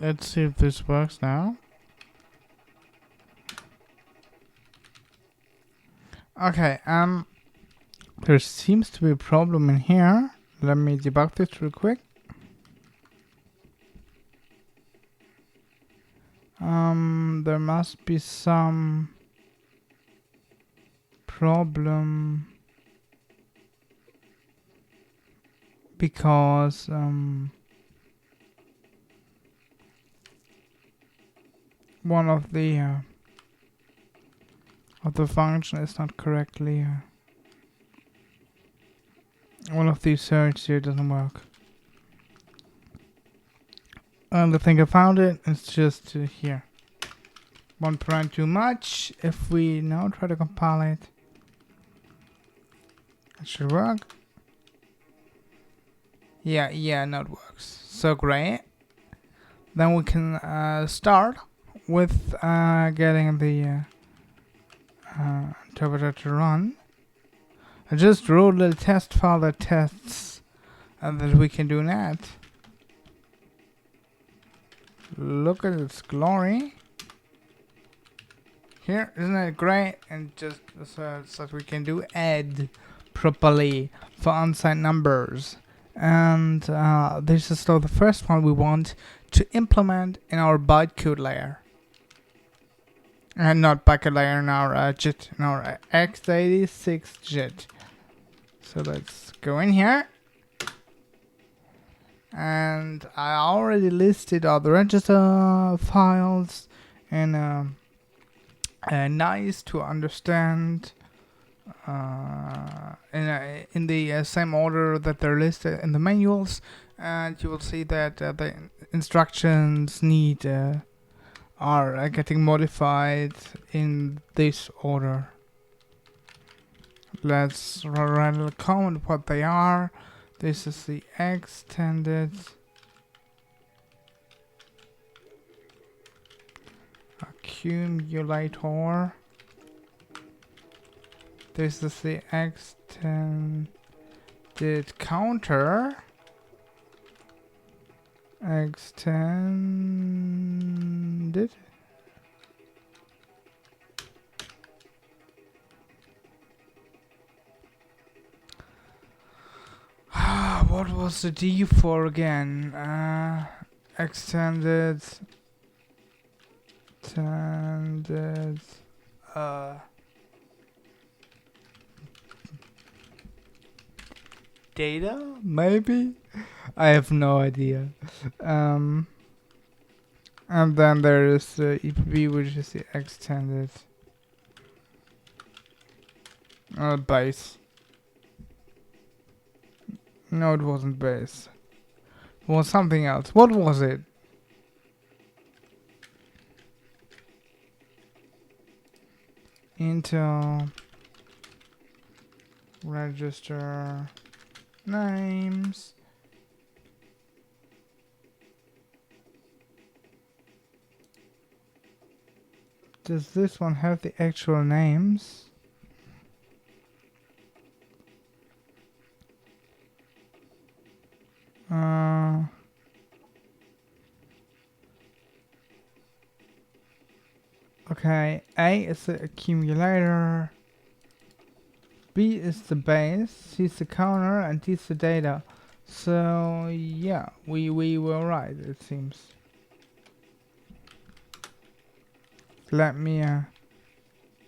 Let's see if this works now. Okay, there seems to be a problem in here. Let me debug this real quick. There must be some problem because one of the function is not correctly one of these searches here doesn't work. And I think I found it. It's just here. One parent too much. If we now try to compile it, it should work. Yeah, now it works. So great. Then we can start with getting the interpreter to run. I just wrote a little test file that tests that we can do that. Look at its glory. Here, isn't it great? And just so we can do add properly for unsigned numbers. And this is the first one we want to implement in our bytecode layer. And not bytecode layer, in our JIT, in our x86 JIT. So let's go in here. And I already listed all the register files and nice to understand in the same order that they're listed in the manuals, and you will see that the instructions are getting modified in this order. Let's write a comment what they are. This is the extended accumulator. This is the extended counter. Extended. What was the D for again? Extended data, maybe? I have no idea. And then there is the EPB, which is the extended base. No, it wasn't base. It was something else. What was it? Intel register names. Does this one have the actual names? Okay, A is the accumulator, B is the base, C is the counter, and D is the data. So yeah, we were right, it seems. Let me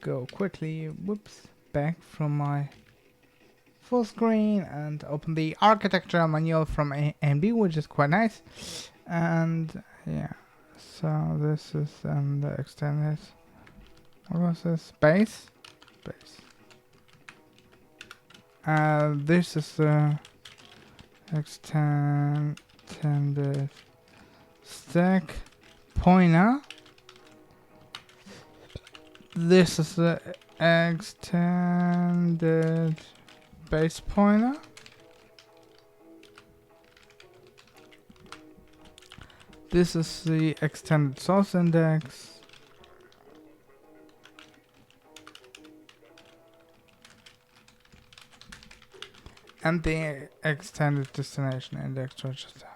go quickly, back from my full screen and open the architecture manual from AMD, which is quite nice. And yeah, so this is the extended. What was this? Base. This is the extended stack pointer. This is the extended base pointer. This is the extended source index. And the extended destination index register.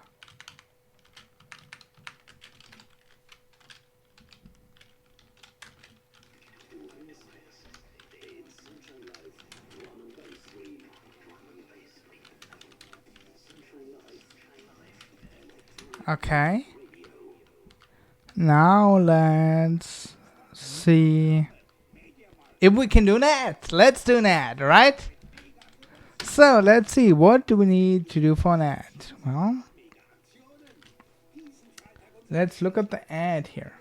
Okay. Now let's see if we can do that. Let's do that, right? So let's see, what do we need to do for that? Well, let's look at the ad here.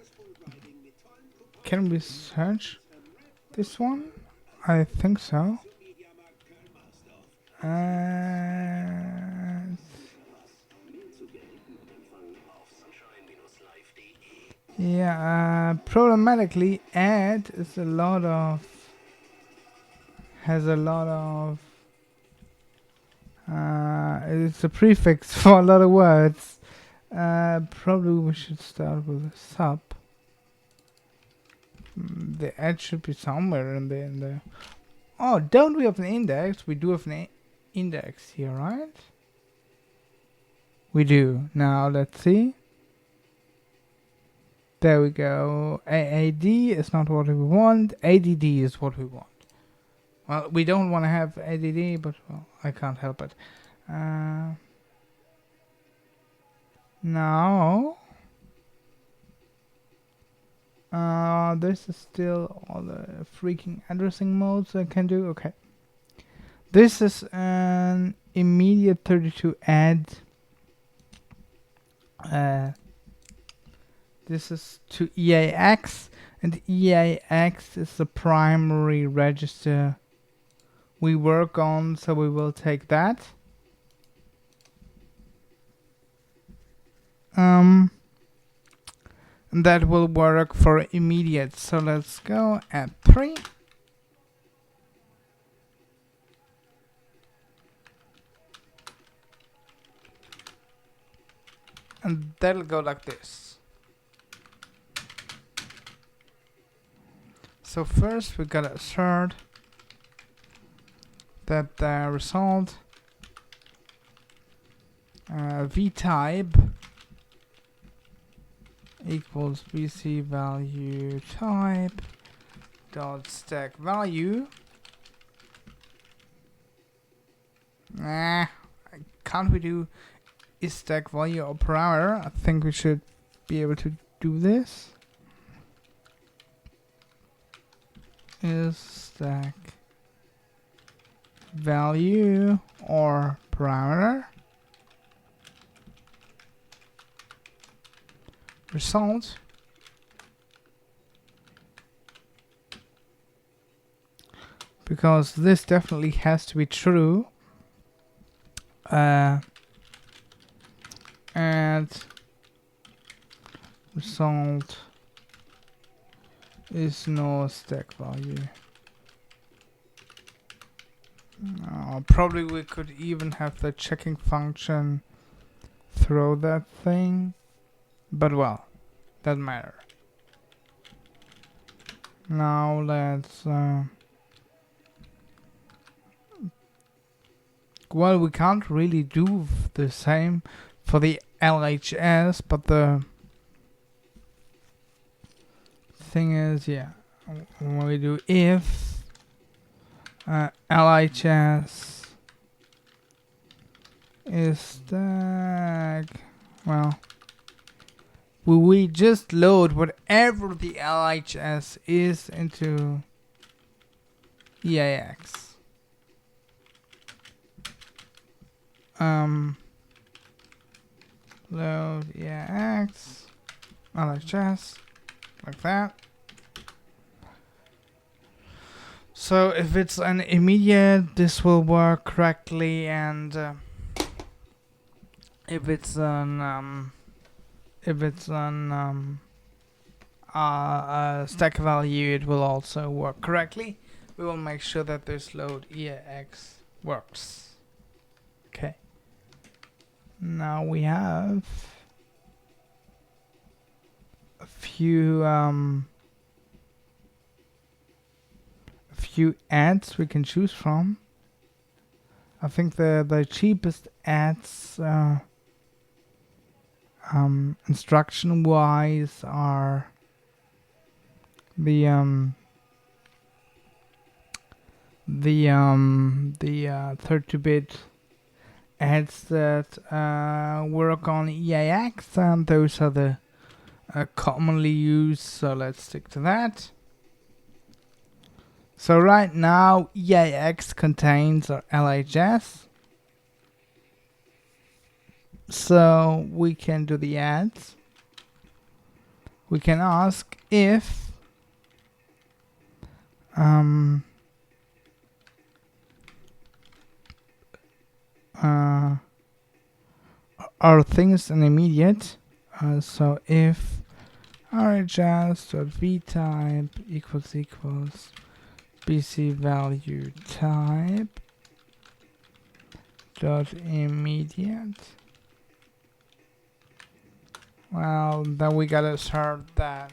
Can we search this one? I think so. Yeah, problematically, ad is has a lot of, it's a prefix for a lot of words. Probably we should start with a sub. The ad should be somewhere in there. Oh, don't we have an index? We do have an index here, right? We do. Now let's see. There we go. AAD is not what we want. ADD is what we want. Well, we don't want to have ADD, but well, I can't help it. Now, this is still all the freaking addressing modes I can do. Okay. This is an immediate 32 add. This is to EAX, and EAX is the primary register we work on, so we will take that. And that will work for immediate. So let's go at 3. And that'll go like this. So first we gotta assert that the result vtype equals bc value type dot stack value. Can't we do is stack value or parameter? I think we should be able to do this. Is stack value or parameter result because this definitely has to be true, and result is no stack value. Probably we could even have the checking function throw that thing, but well, doesn't matter. Now let's well, we can't really do the same for the LHS, but the thing is, yeah, when we do if LHS is stack, well, we just load whatever the LHS is into EAX. Load EAX LHS like that. So if it's an immediate, this will work correctly, and if it's an stack value, it will also work correctly. We will make sure that this load EAX works. Okay. Now we have a few ads we can choose from. I think the cheapest ads instruction wise are the 32-bit heads that work on EAX, and those are the commonly used, so let's stick to that. So right now EAX contains our LHS, so we can do the adds. We can ask if our thing is an immediate, so if rhs.vtype equals bc value type dot immediate, well, then we gotta assert that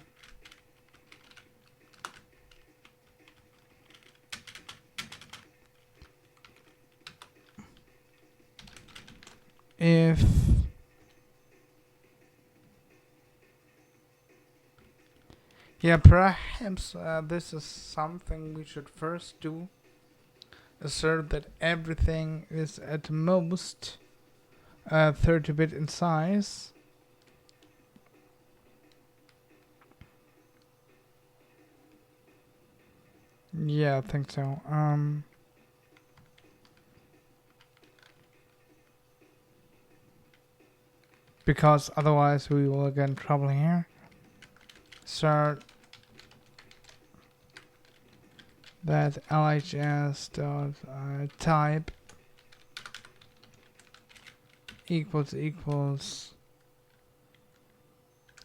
if perhaps this is something we should first do. Assert that everything is at most 30-bit in size. Yeah, I think so. Because otherwise we will get in trouble here. Assert that LHS dot type equals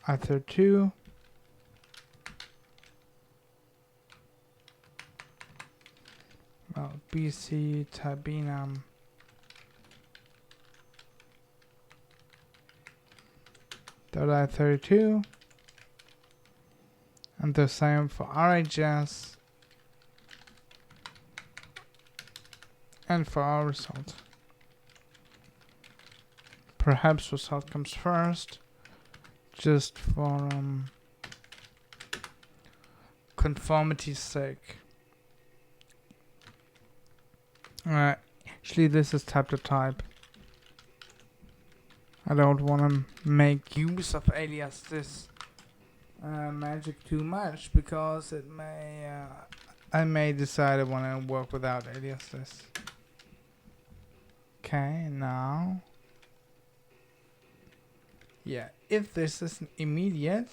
either 2 bc tabinum dot I32, and the same for RHS and for our result. Perhaps result comes first, just for conformity's sake. Actually, this is type to type. I don't want to make use of alias this magic too much, because it may I may decide I want to work without alias this. Okay, now if this is an immediate,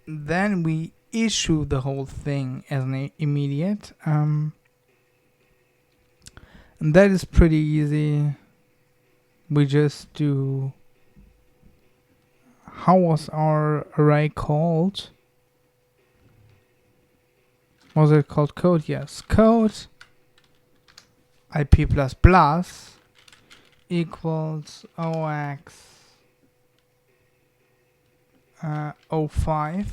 then we issue the whole thing as an immediate, and that is pretty easy. We just do, how was our array called? Was it called code? Yes, code IP++ equals OX 05,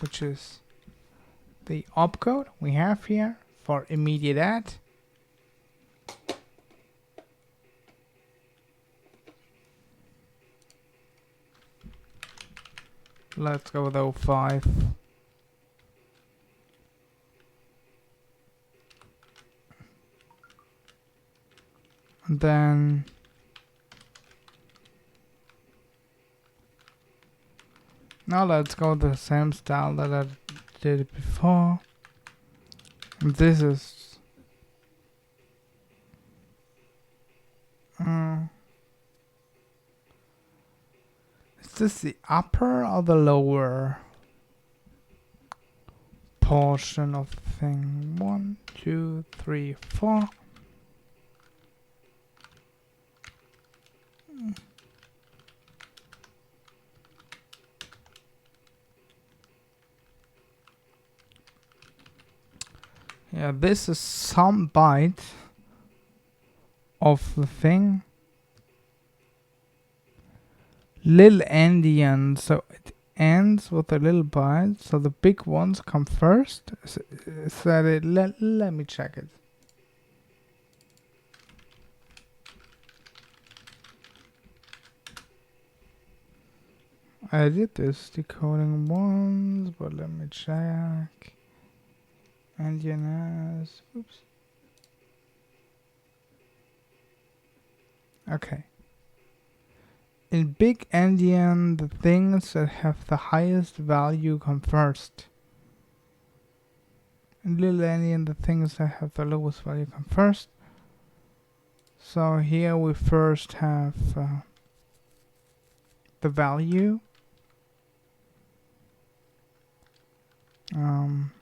which is the opcode we have here for immediate add. Let's go with 05. And then now let's go the same style that I did before. And this is this the upper or the lower portion of the thing? 1, 2, 3, 4. Yeah, this is some byte of the thing. Little endian, so it ends with a little byte, so the big ones come first. Is that it? Let me check it. I did this decoding once, but let me check. Endian as, oops. Okay. In big endian, the things that have the highest value come first. In little endian, the things that have the lowest value come first. So here we first have the value,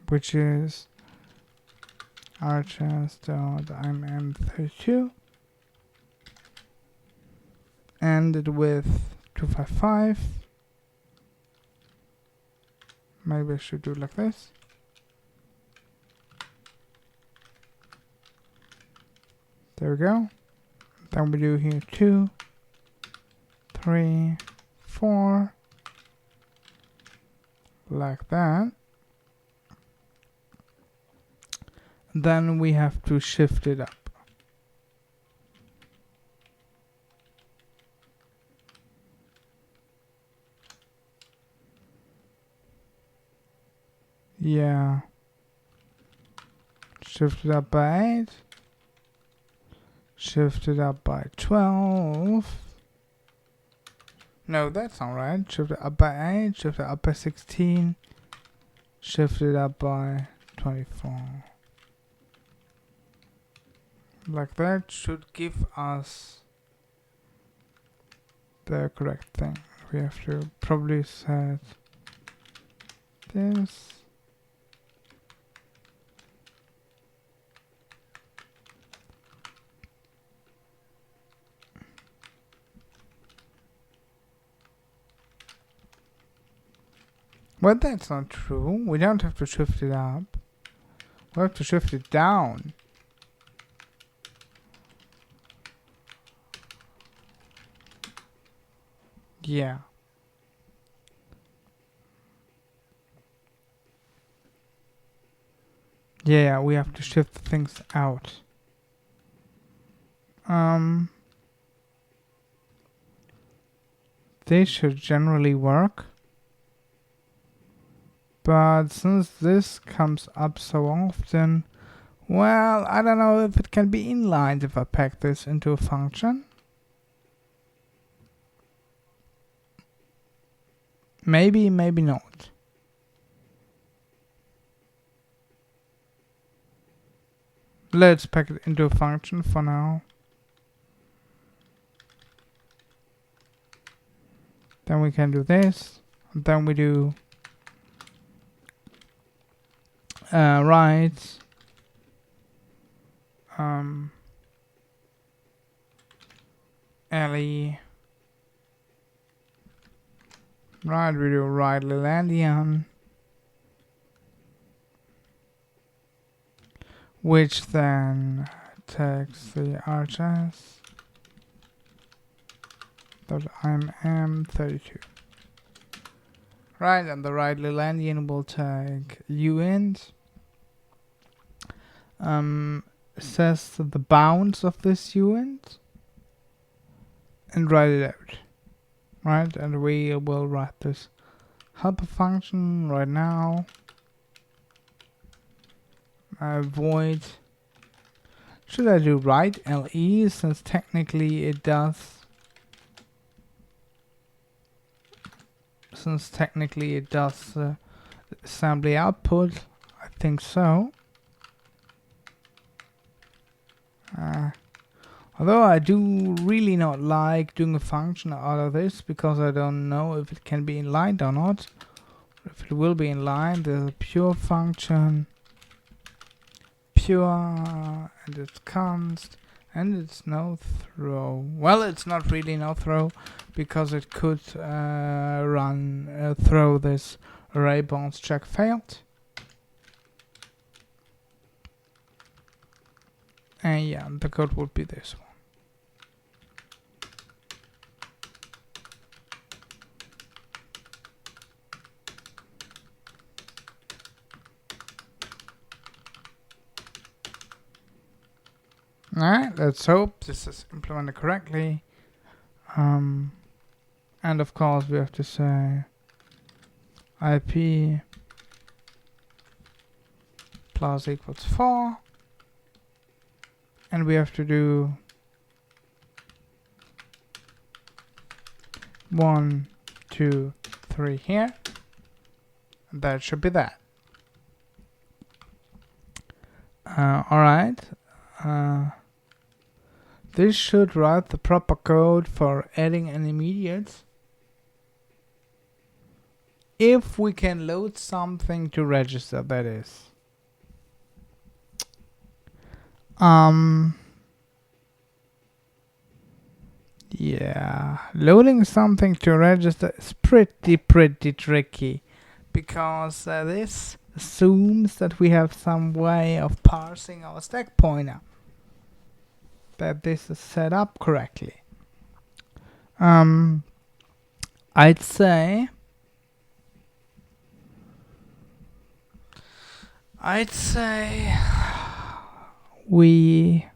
which is rchs.mm32, ended with 255. Maybe I should do it like this. There we go. Then we do here 2, 3, 4, like that. Then we have to shift it up. Yeah. Shift it up by 8. Shift it up by 12. No, that's not right. Shift it up by 8. Shift it up by 16. Shift it up by 24. Like that should give us the correct thing. We have to probably set this. But that's not true. We don't have to shift it up. We have to shift it down. Yeah. Yeah, we have to shift things out. They should generally work. But since this comes up so often, well, I don't know if it can be inlined if I pack this into a function. Maybe, maybe not. Let's pack it into a function for now. Then we can do this. And then we do write le. Right, we do write Lelandian, which then takes the rchs.mm32. Right, and the right Lelandian will take uint, says the bounds of this uint, and write it out. Right, and we will write this helper function right now. Void. Should I do write le, since technically it does. Since technically it does assembly output, I think so. Although I do really not like doing a function out of this, because I don't know if it can be inlined or not. If it will be inlined, there's a pure function, pure, and it's const, and it's no throw. Well, it's not really no throw, because it could run throw this array bounds check failed. And yeah, the code would be this one. Alright, let's hope this is implemented correctly. And of course we have to say IP plus equals 4. And we have to do 1, 2, 3 here. That should be that. Alright. This should write the proper code for adding an immediate. If we can load something to register, that is. Yeah, loading something to register is pretty tricky, because this assumes that we have some way of parsing our stack pointer, that this is set up correctly. I'd say we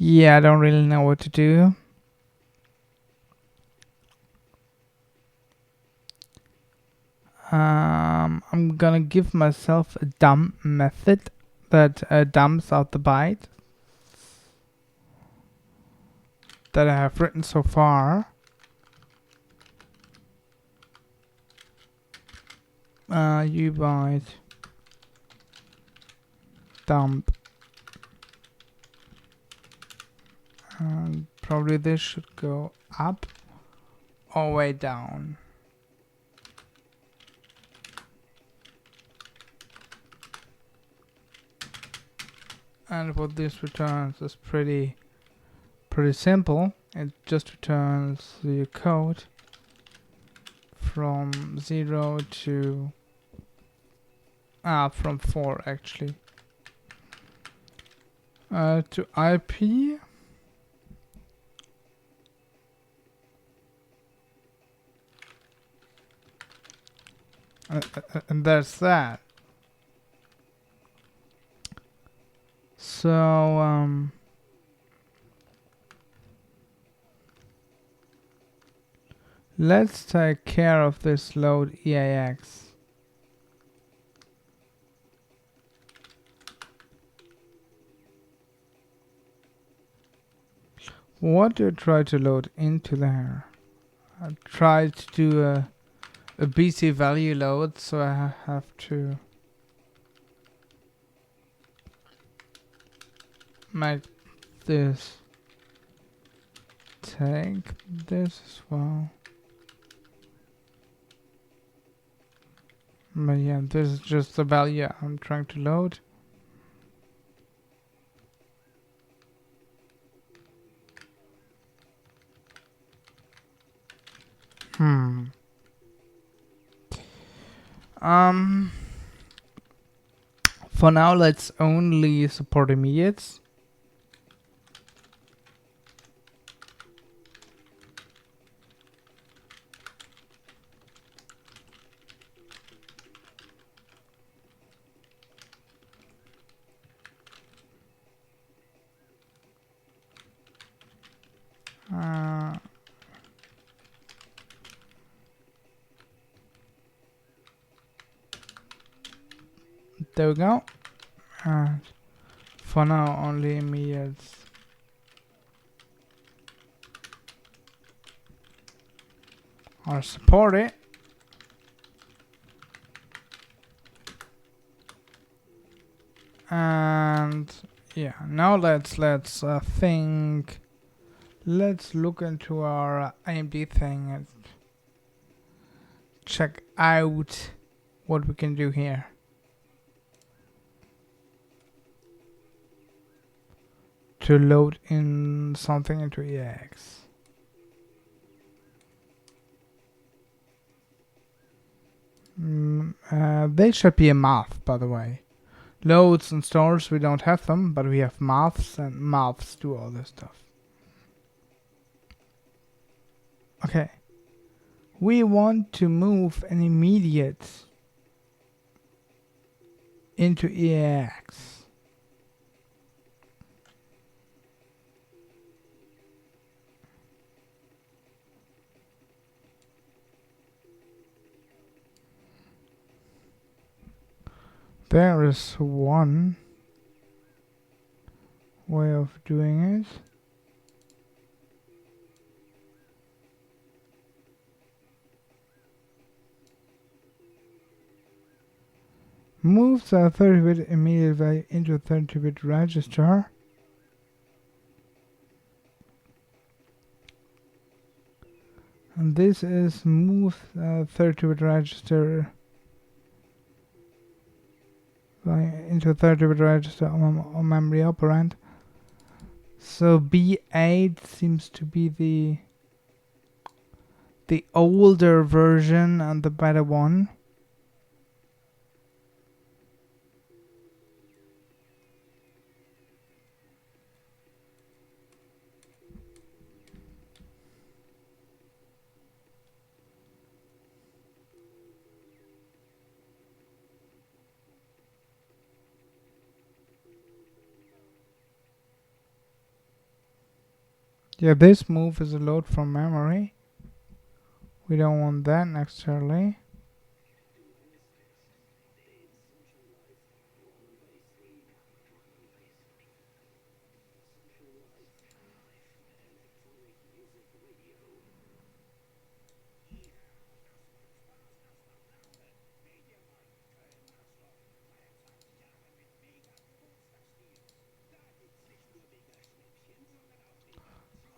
I don't really know what to do. I'm gonna give myself a dump method that dumps out the byte that I have written so far. ubyte dump, and probably this should go up or way down. And what this returns is pretty simple. It just returns the code from 0 to from 4 actually to IP. And that's that. So let's take care of this load EAX. What do you try to load into there? I tried to do a BC value load, so I have to make this take this as well. But yeah, this is just the value I'm trying to load. For now, let's only support immediates. There we go. And for now, only immediates. Are supported. And yeah, now let's think. Let's look into our AMD thing and check out what we can do here. To load in something into EAX. They should be a math, by the way. Loads and stores, we don't have them, but we have maths, and maths do all this stuff. Okay. We want to move an immediate into EAX. There is one way of doing it. Move the 30-bit immediate value into a 30-bit register. And this is move 30-bit register into a 30-bit register on memory operand. So B8 seems to be the older version and the better one. Yeah, this move is a load from memory. We don't want that necessarily.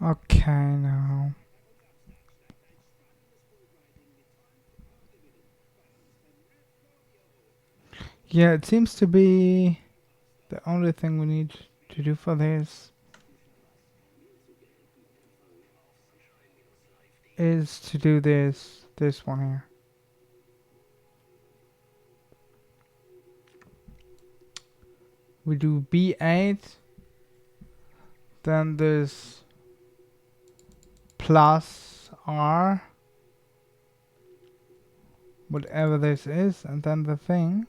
Okay, now. Yeah, it seems to be the only thing we need to do for this is to do this one here. We do B8, then this plus R, whatever this is, and then the thing.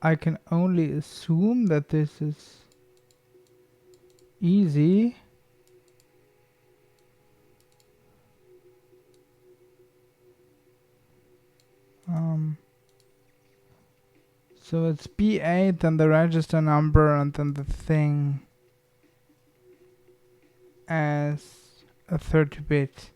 I can only assume that this is easy. So it's B8, then the register number, and then the thing as a 30-bit.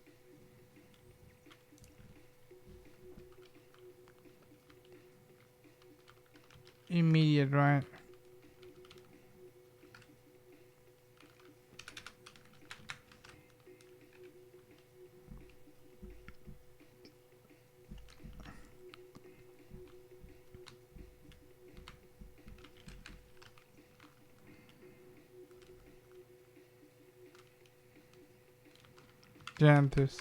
Immediate, right? Yeah, this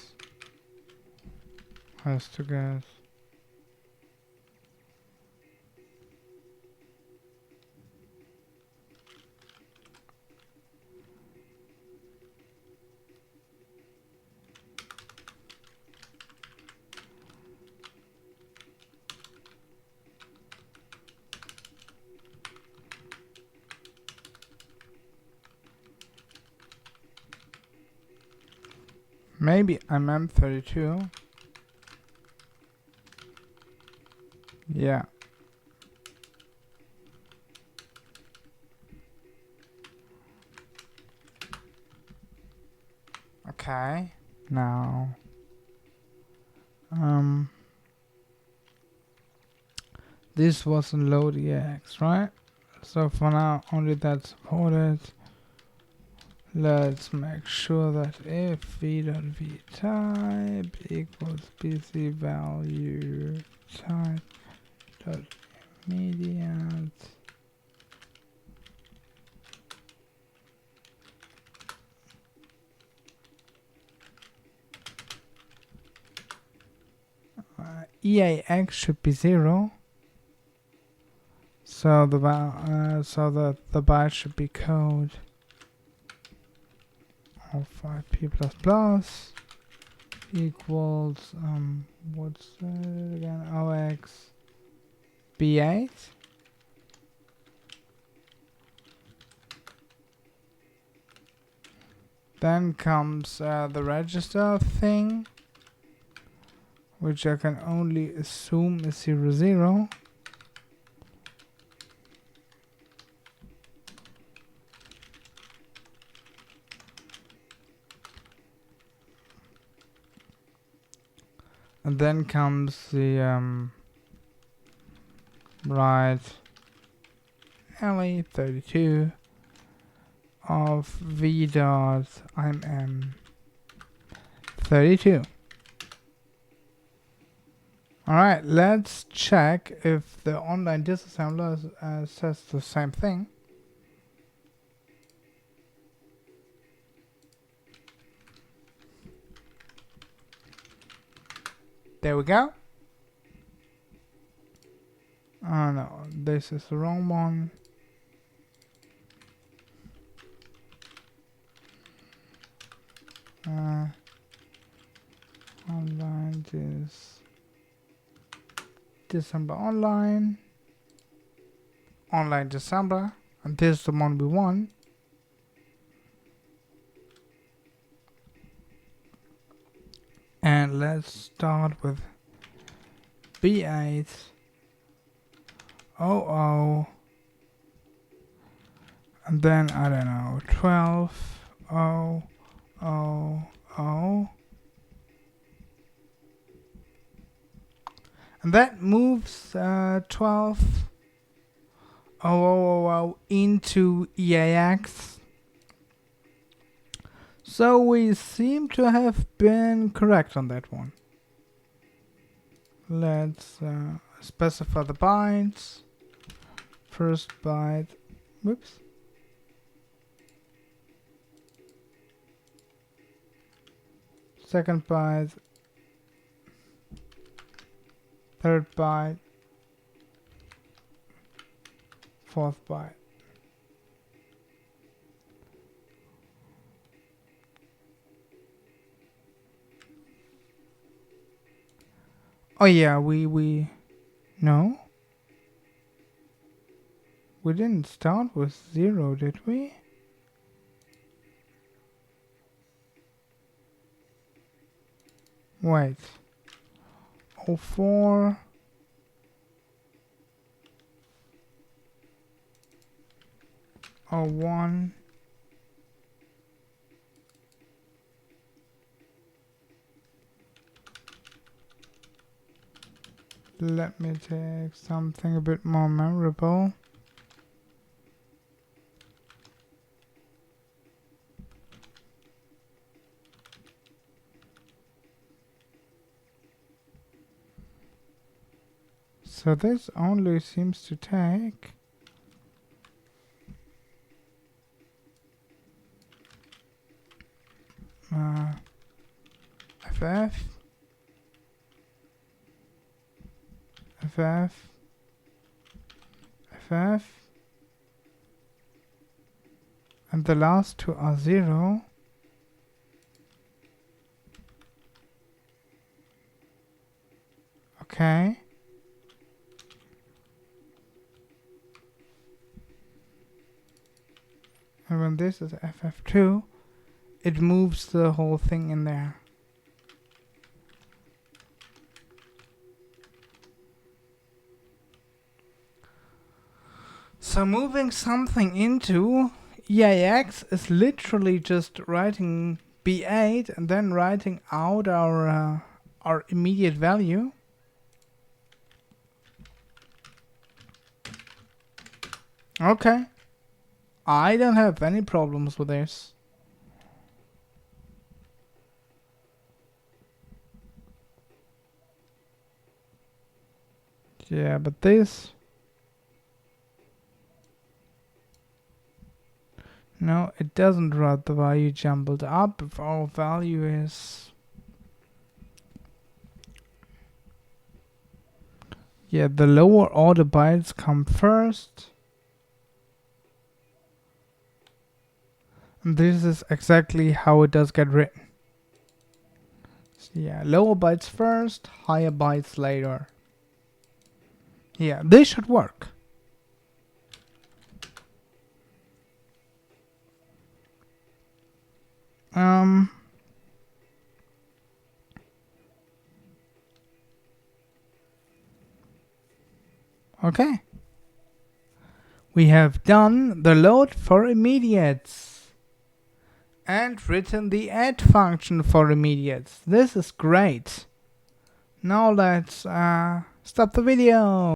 has to guess. Maybe I'm M32. Yeah. Okay. Now. This wasn't load EX, right? So for now, only that's supported. Let's make sure that if v.v type equals bc value type dot immediate EAX should be 0. So the byte should be code of 5p plus plus equals what's that again? OX B8. Then comes the register thing. which I can only assume is 0, 0. And then comes the right alley 32 of v dot mm 32. Alright, let's check if the online disassembler says the same thing. There we go. Oh no, this is the wrong one. Online December online December, and this is the one we want. And let's start with B8 00, and then I don't know 12 0 0 0, and that moves 12 0 into EAX. So we seem to have been correct on that one. Let's specify the bytes. First byte, whoops. Second byte. Third byte. Fourth byte. Oh yeah, no. We didn't start with 0, did we? Wait. 04. 01. Let me take something a bit more memorable. So this only seems to take FF, FF, FF, and the last two are 0. Okay. And when this is FF2, it moves the whole thing in there. So moving something into EAX is literally just writing B8 and then writing out our immediate value. Okay. I don't have any problems with this. Yeah, but this... No, it doesn't write the value jumbled up if our value is... Yeah, the lower order bytes come first. And this is exactly how it does get written. So yeah, lower bytes first, higher bytes later. Yeah, this should work. Okay. We have done the load for immediates and written the add function for immediates. This is great. Now let's stop the video.